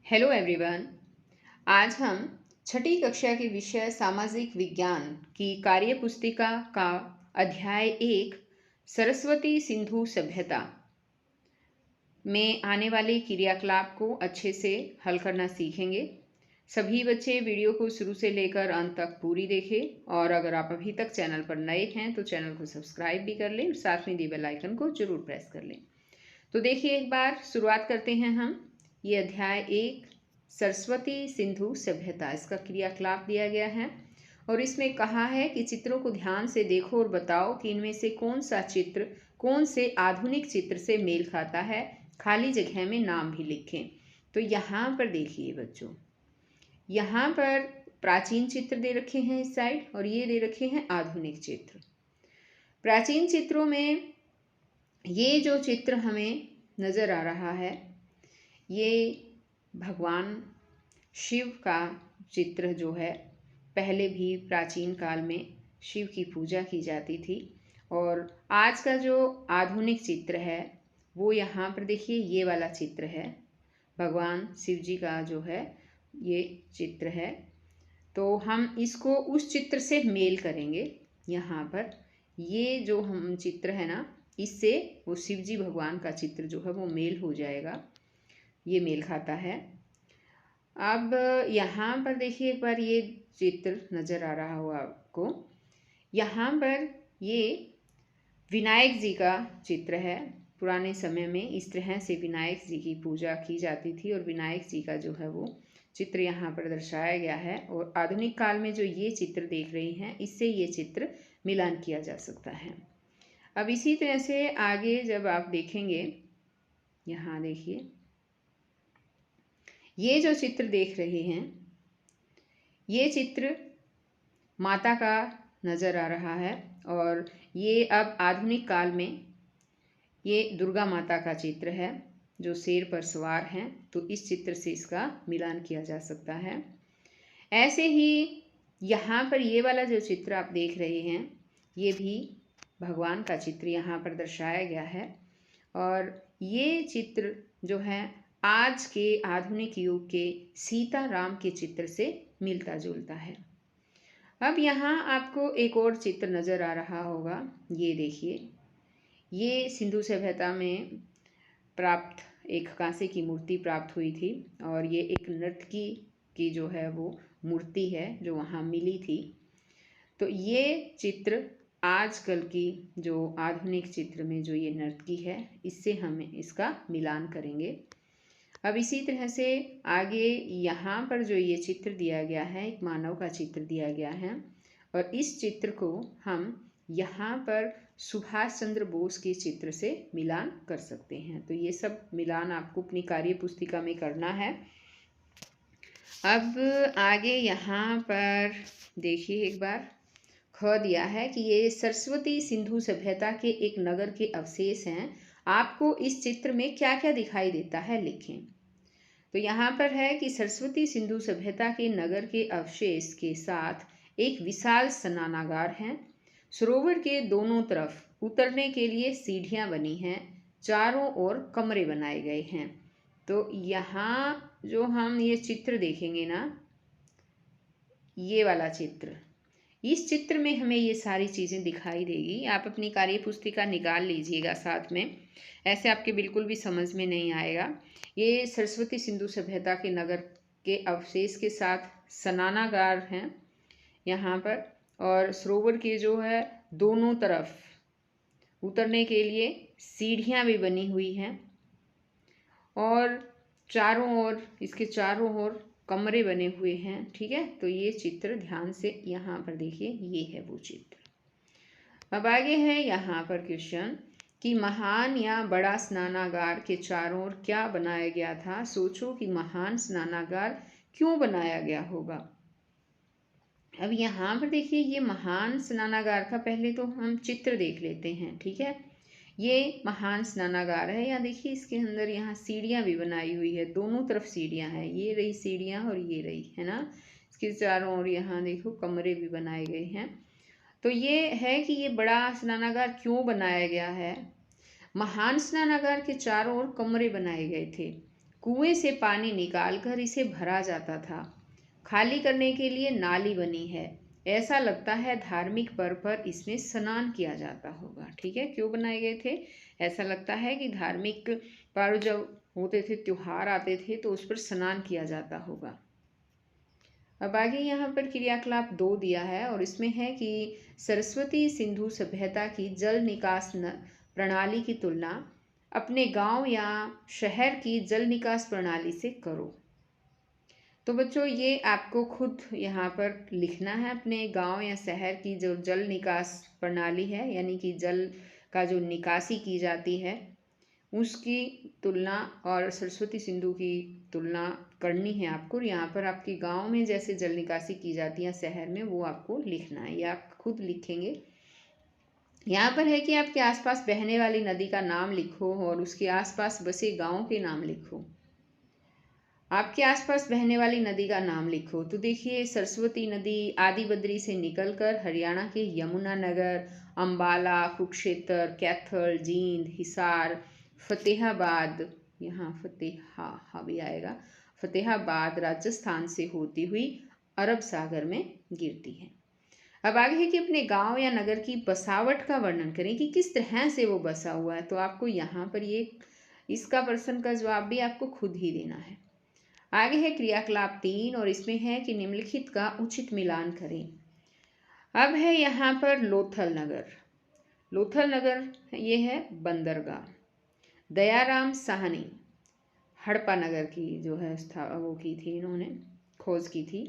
Hello everyone. आज हम छठी कक्षा के विषय सामाजिक विज्ञान की कार्य पुस्तिका का अध्याय 1 सरस्वती सिंधु सभ्यता में आने वाले क्रियाकलाप को अच्छे से हल करना सीखेंगे। सभी बच्चे वीडियो को शुरू से लेकर अंत तक पूरी देखें और अगर आप अभी तक चैनल पर नए हैं तो चैनल को सब्सक्राइब भी कर लें और साथ में दिए बेल आइकन को जरूर प्रेस कर लें। तो देखिए, एक बार शुरुआत करते हैं हम। ये अध्याय 1 सरस्वती सिंधु सभ्यता, इसका क्रियाकलाप दिया गया है और इसमें कहा है कि चित्रों को ध्यान से देखो और बताओ कि इनमें से कौन सा चित्र कौन से आधुनिक चित्र से मेल खाता है। खाली जगह में नाम भी लिखें। तो यहाँ पर देखिए बच्चों, यहाँ पर प्राचीन चित्र दे रखे हैं इस साइड और ये दे रखे हैं आधुनिक चित्र। प्राचीन चित्रों में ये जो चित्र हमें नज़र आ रहा है ये भगवान शिव का चित्र जो है, पहले भी प्राचीन काल में शिव की पूजा की जाती थी। और आज का जो आधुनिक चित्र है वो यहाँ पर देखिए, ये वाला चित्र है, भगवान शिव जी का जो है ये चित्र है। तो हम इसको उस चित्र से मेल करेंगे। यहाँ पर ये जो हम चित्र है ना, इससे वो शिव जी भगवान का चित्र जो है वो मेल हो जाएगा, ये मेल खाता है। अब यहाँ पर देखिए, एक बार ये चित्र नज़र आ रहा हो आपको, यहाँ पर ये विनायक जी का चित्र है। पुराने समय में इस तरह से विनायक जी की पूजा की जाती थी और विनायक जी का जो है वो चित्र यहाँ पर दर्शाया गया है। और आधुनिक काल में जो ये चित्र देख रहे हैं, इससे ये चित्र मिलान किया जा सकता है। अब इसी तरह से आगे जब आप देखेंगे, यहाँ देखिए, ये जो चित्र देख रहे हैं ये चित्र माता का नज़र आ रहा है और ये अब आधुनिक काल में ये दुर्गा माता का चित्र है जो शेर पर सवार हैं। तो इस चित्र से इसका मिलान किया जा सकता है। ऐसे ही यहाँ पर ये वाला जो चित्र आप देख रहे हैं ये भी भगवान का चित्र यहाँ पर दर्शाया गया है और ये चित्र जो है आज के आधुनिक युग के सीता राम के चित्र से मिलता जुलता है। अब यहाँ आपको एक और चित्र नज़र आ रहा होगा, ये देखिए, ये सिंधु सभ्यता में प्राप्त एक कांसे की मूर्ति प्राप्त हुई थी और ये एक नर्तकी की जो है वो मूर्ति है जो वहाँ मिली थी। तो ये चित्र आजकल की जो आधुनिक चित्र में जो ये नर्तकी है, इससे हम इसका मिलान करेंगे। अब इसी तरह से आगे यहाँ पर जो ये चित्र दिया गया है, एक मानव का चित्र दिया गया है और इस चित्र को हम यहाँ पर सुभाष चंद्र बोस के चित्र से मिलान कर सकते हैं। तो ये सब मिलान आपको अपनी कार्य पुस्तिका में करना है। अब आगे यहाँ पर देखिए, एक बार ख दिया है कि ये सरस्वती सिंधु सभ्यता के एक नगर के अवशेष हैं। आपको इस चित्र में क्या क्या दिखाई देता है लिखें। तो यहाँ पर है कि सरस्वती सिंधु सभ्यता के नगर के अवशेष के साथ एक विशाल स्नानागार है। सरोवर के दोनों तरफ उतरने के लिए सीढ़ियाँ बनी हैं, चारों ओर कमरे बनाए गए हैं। तो यहाँ जो हम ये चित्र देखेंगे ना, ये वाला चित्र, इस चित्र में हमें ये सारी चीज़ें दिखाई देगी। आप अपनी कार्य पुस्तिका निकाल लीजिएगा साथ में, ऐसे आपके बिल्कुल भी समझ में नहीं आएगा। ये सरस्वती सिंधु सभ्यता के नगर के अवशेष के साथ स्नानागार हैं यहाँ पर और सरोवर के जो है दोनों तरफ उतरने के लिए सीढ़ियाँ भी बनी हुई हैं और चारों ओर, इसके चारों ओर कमरे बने हुए हैं। ठीक है, तो ये चित्र ध्यान से यहाँ पर देखिए, ये है वो चित्र। अब आगे है यहाँ पर क्वेश्चन कि महान या बड़ा स्नानागार के चारों ओर क्या बनाया गया था। सोचो कि महान स्नानागार क्यों बनाया गया होगा। अब यहाँ पर देखिए, ये महान स्नानागार का पहले तो हम चित्र देख लेते हैं। ठीक है, ये महान स्नानागार है। यहाँ देखिए, इसके अंदर यहाँ सीढ़ियाँ भी बनाई हुई है, दोनों तरफ सीढ़ियाँ हैं, ये रही सीढ़ियाँ और ये रही, है ना। इसके चारों ओर यहाँ देखो कमरे भी बनाए गए हैं। तो ये है कि ये बड़ा स्नानागार क्यों बनाया गया है। महान स्नानागार के चारों ओर कमरे बनाए गए थे। कुएं से पानी निकालकर इसे भरा जाता था। खाली करने के लिए नाली बनी है। ऐसा लगता है धार्मिक पर्व पर इसमें स्नान किया जाता होगा। ठीक है, क्यों बनाए गए थे? ऐसा लगता है कि धार्मिक पर्व जब होते थे, त्योहार आते थे, तो उस पर स्नान किया जाता होगा। अब आगे यहाँ पर क्रियाकलाप 2 दिया है और इसमें है कि सरस्वती सिंधु सभ्यता की जल निकास प्रणाली की तुलना अपने गांव या शहर की जल निकास प्रणाली से करो। तो बच्चों, ये आपको खुद यहाँ पर लिखना है। अपने गांव या शहर की जो जल निकास प्रणाली है, यानी कि जल का जो निकासी की जाती है, उसकी तुलना और सरस्वती सिंधु की तुलना करनी है आपको। यहाँ पर आपके गांव में जैसे जल निकासी की जाती है शहर में, वो आपको लिखना है, या आप खुद लिखेंगे। यहाँ पर है कि आपके आसपास बहने वाली नदी का नाम लिखो और उसके आसपास बसे गांव के नाम लिखो। आपके आसपास बहने वाली नदी का नाम लिखो। तो देखिए, सरस्वती नदी आदि बद्री से निकलकर हरियाणा के यमुनानगर, अंबाला, कुरुक्षेत्र, कैथल, जींद, हिसार, फतेहाबाद, यहाँ फतेहा भी आएगा, फतेहाबाद राजस्थान से होती हुई अरब सागर में गिरती है। अब आगे है कि अपने गांव या नगर की बसावट का वर्णन करें कि किस तरह से वो बसा हुआ है। तो आपको यहाँ पर ये इसका प्रश्न का जवाब भी आपको खुद ही देना है। आगे है क्रियाकलाप 3 और इसमें है कि निम्नलिखित का उचित मिलान करें। अब है यहाँ पर लोथल नगर। लोथल नगर ये है बंदरगाह। दयाराम साहनी हड़प्पा नगर की जो है वो की थी, इन्होंने खोज की थी।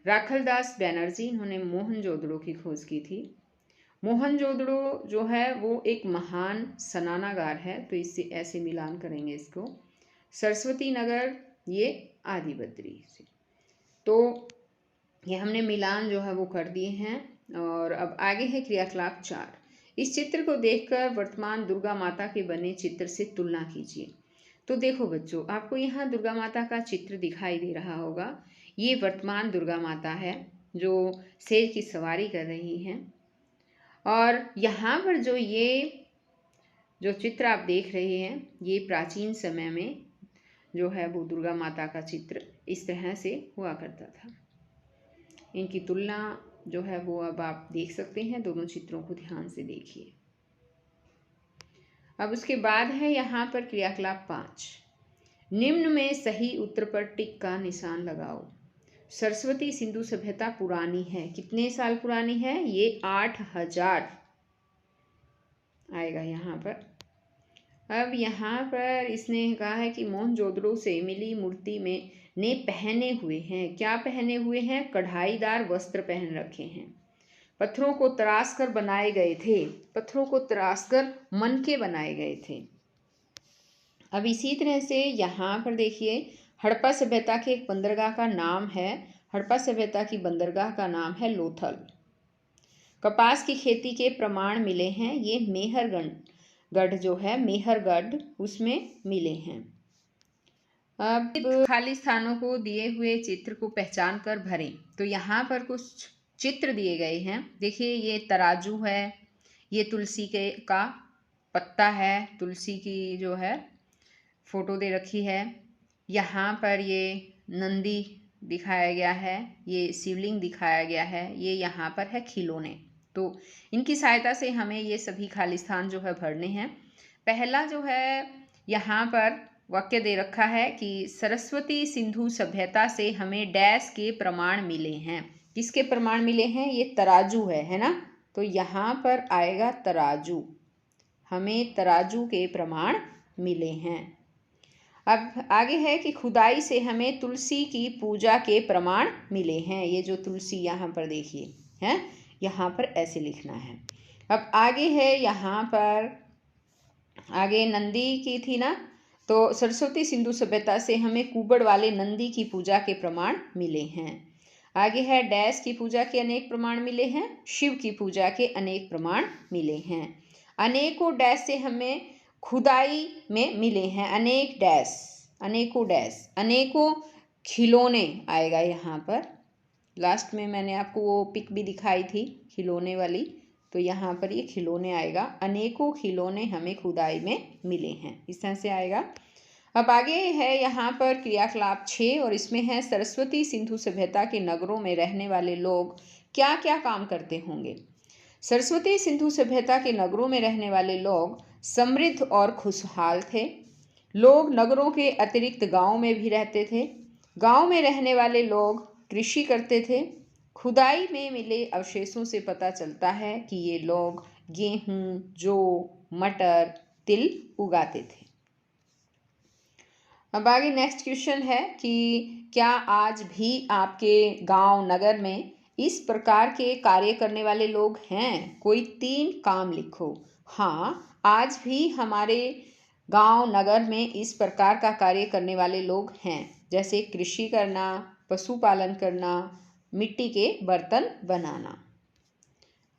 राखलदास बैनर्जी, इन्होंने मोहनजोदड़ो की खोज की थी। मोहनजोदड़ो जो है वो एक महान स्नानागार है, तो इससे ऐसे मिलान करेंगे इसको। सरस्वती नगर ये आदि बद्री से। तो ये हमने मिलान जो है वो कर दिए हैं। और अब आगे है क्रियाकलाप 4। इस चित्र को देखकर वर्तमान दुर्गा माता के बने चित्र से तुलना कीजिए। तो देखो बच्चों, आपको यहाँ दुर्गा माता का चित्र दिखाई दे रहा होगा। ये वर्तमान दुर्गा माता है जो शेर की सवारी कर रही हैं। और यहाँ पर जो चित्र आप देख रहे हैं, ये प्राचीन समय में जो है वो दुर्गा माता का चित्र इस तरह से हुआ करता था। इनकी तुलना जो है वो अब आप देख सकते हैं। दोनों चित्रों को ध्यान से देखिए। अब उसके बाद है यहाँ पर क्रियाकलाप 5। निम्न में सही उत्तर पर टिक का निशान लगाओ। सरस्वती सिंधु सभ्यता पुरानी है। कितने साल पुरानी है? ये 8000 आएगा यहाँ पर। अब यहाँ पर इसने कहा है कि मोहनजोदड़ो से मिली मूर्ति में ने पहने हुए हैं। क्या पहने हुए हैं? कढ़ाईदार वस्त्र पहन रखे हैं। पत्थरों को तराश कर बनाए गए थे। पत्थरों को तराश कर मनके बनाए गए थे। अब इसी तरह से यहाँ पर देखिए, हड़प्पा सभ्यता के एक बंदरगाह का नाम है, हड़प्पा सभ्यता की बंदरगाह का नाम है लोथल। कपास की खेती के प्रमाण मिले हैं। ये मेहरगढ़ जो है, मेहरगढ़, उसमें मिले हैं। अब खाली स्थानों को दिए हुए चित्र को पहचान कर भरें। तो यहाँ पर कुछ चित्र दिए गए हैं। देखिए, ये तराजू है, ये तुलसी का पत्ता है, तुलसी की जो है फोटो दे रखी है। यहाँ पर ये नंदी दिखाया गया है, ये शिवलिंग दिखाया गया है, ये यहाँ पर है खिलौने। तो इनकी सहायता से हमें ये सभी खाली स्थान जो है भरने हैं। पहला जो है यहाँ पर वाक्य दे रखा है कि सरस्वती सिंधु सभ्यता से हमें डैश के प्रमाण मिले हैं। किसके प्रमाण मिले हैं? ये तराजू है ना। तो यहाँ पर आएगा तराजू। हमें तराजू के प्रमाण मिले हैं। अब आगे है कि खुदाई से हमें तुलसी की पूजा के प्रमाण मिले हैं। ये जो तुलसी यहाँ पर देखिए है, यहाँ पर ऐसे लिखना है। अब आगे है यहाँ पर, आगे नंदी की थी ना, तो सरस्वती सिंधु सभ्यता से हमें कुबड़ वाले नंदी की पूजा के प्रमाण मिले हैं। आगे है डैश की पूजा के अनेक प्रमाण मिले हैं। शिव की पूजा के अनेक प्रमाण मिले हैं। अनेकों डैश से हमें खुदाई में मिले हैं। अनेक डैश, अनेकों डैश, अनेकों खिलौने आएगा यहाँ पर। लास्ट में मैंने आपको वो पिक भी दिखाई थी खिलौने वाली, तो यहाँ पर ये खिलौने आएगा। अनेकों खिलौने हमें खुदाई में मिले हैं, इस तरह से आएगा। अब आगे है यहाँ पर क्रियाकलाप 6 और इसमें है सरस्वती सिंधु सभ्यता के नगरों में रहने वाले लोग क्या क्या काम करते होंगे। सरस्वती सिंधु सभ्यता के नगरों में रहने वाले लोग समृद्ध और खुशहाल थे। लोग नगरों के अतिरिक्त गांव में भी रहते थे। गांव में रहने वाले लोग कृषि करते थे। खुदाई में मिले अवशेषों से पता चलता है कि ये लोग गेहूं, जौ, मटर, तिल उगाते थे। अब आगे नेक्स्ट क्वेश्चन है कि क्या आज भी आपके गांव नगर में इस प्रकार के कार्य करने वाले लोग हैं? कोई 3 काम लिखो। हाँ, आज भी हमारे गांव नगर में इस प्रकार का कार्य करने वाले लोग हैं, जैसे कृषि करना, पशुपालन करना, मिट्टी के बर्तन बनाना।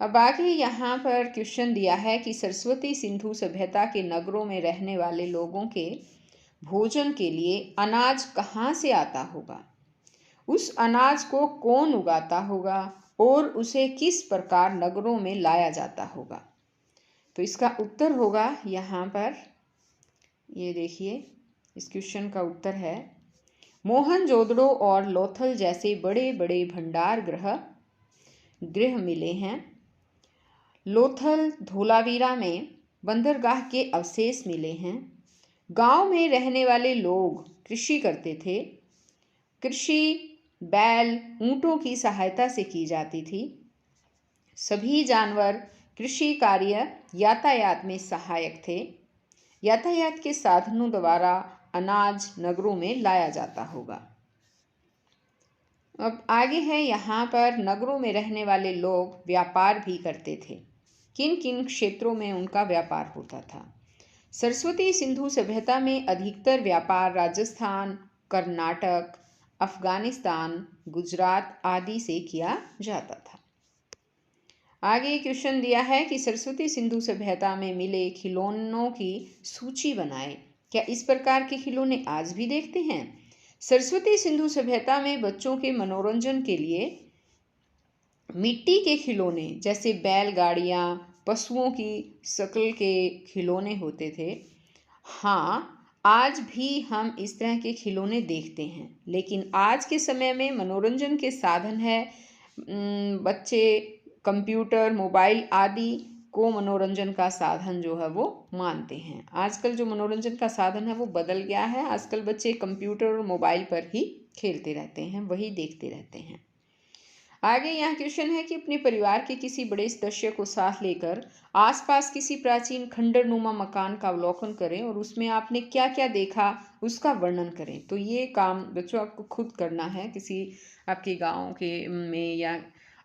अब आगे यहाँ पर क्वेश्चन दिया है कि सरस्वती सिंधु सभ्यता के नगरों में रहने वाले लोगों के भोजन के लिए अनाज कहाँ से आता होगा? उस अनाज को कौन उगाता होगा और उसे किस प्रकार नगरों में लाया जाता होगा? तो इसका उत्तर होगा यहाँ पर, ये देखिए, इस क्वेश्चन का उत्तर है मोहनजोदड़ो और लोथल जैसे बड़े बड़े भंडार गृह मिले हैं। लोथल धोलावीरा में बंदरगाह के अवशेष मिले हैं। गांव में रहने वाले लोग कृषि करते थे। कृषि बैल, ऊंटों की सहायता से की जाती थी। सभी जानवर कृषि कार्य यातायात में सहायक थे। यातायात के साधनों द्वारा अनाज नगरों में लाया जाता होगा। अब आगे है यहाँ पर नगरों में रहने वाले लोग व्यापार भी करते थे। किन किन क्षेत्रों में उनका व्यापार होता था? सरस्वती सिंधु सभ्यता में अधिकतर व्यापार राजस्थान, कर्नाटक, अफगानिस्तान, गुजरात आदि से किया जाता था। आगे क्वेश्चन दिया है कि सरस्वती सिंधु सभ्यता में मिले खिलौनों की सूची बनाएं। क्या इस प्रकार के खिलौने आज भी देखते हैं? सरस्वती सिंधु सभ्यता में बच्चों के मनोरंजन के लिए मिट्टी के खिलौने जैसे बैलगाड़ियाँ, पशुओं की शक्ल के खिलौने होते थे। हाँ, आज भी हम इस तरह के खिलौने देखते हैं, लेकिन आज के समय में मनोरंजन के साधन है, बच्चे कंप्यूटर, मोबाइल आदि को मनोरंजन का साधन जो है वो मानते हैं। आजकल जो मनोरंजन का साधन है वो बदल गया है। आजकल बच्चे कंप्यूटर और मोबाइल पर ही खेलते रहते हैं, वही देखते रहते हैं। आगे यहाँ क्वेश्चन है कि अपने परिवार के किसी बड़े सदस्य को साथ लेकर आसपास किसी प्राचीन खंडरनुमा मकान का अवलोकन करें और उसमें आपने क्या क्या देखा उसका वर्णन करें। तो ये काम बच्चों आपको खुद करना है। किसी आपके गांव के में या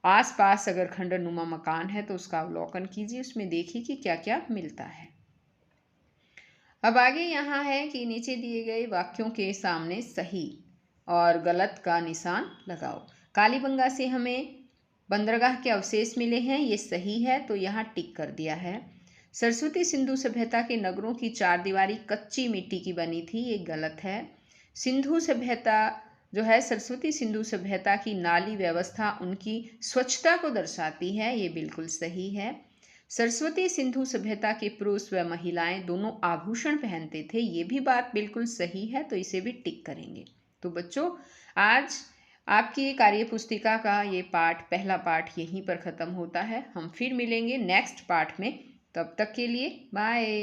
आसपास अगर खंडरनुमा मकान है तो उसका अवलोकन कीजिए, उसमें देखिए कि क्या क्या मिलता है। अब आगे यहाँ है कि नीचे दिए गए वाक्यों के सामने सही और गलत का निशान लगाओ। कालीबंगा से हमें बंदरगाह के अवशेष मिले हैं, ये सही है तो यहाँ टिक कर दिया है। सरस्वती सिंधु सभ्यता के नगरों की चारदीवारी कच्ची मिट्टी की बनी थी, ये गलत है। सिंधु सभ्यता जो है, सरस्वती सिंधु सभ्यता की नाली व्यवस्था उनकी स्वच्छता को दर्शाती है, ये बिल्कुल सही है। सरस्वती सिंधु सभ्यता के पुरुष व महिलाएं दोनों आभूषण पहनते थे, ये भी बात बिल्कुल सही है तो इसे भी टिक करेंगे। तो बच्चों, आज आपकी कार्य पुस्तिका का ये पहला पाठ यहीं पर ख़त्म होता है। हम फिर मिलेंगे नेक्स्ट पार्ट में, तब तक के लिए बाय।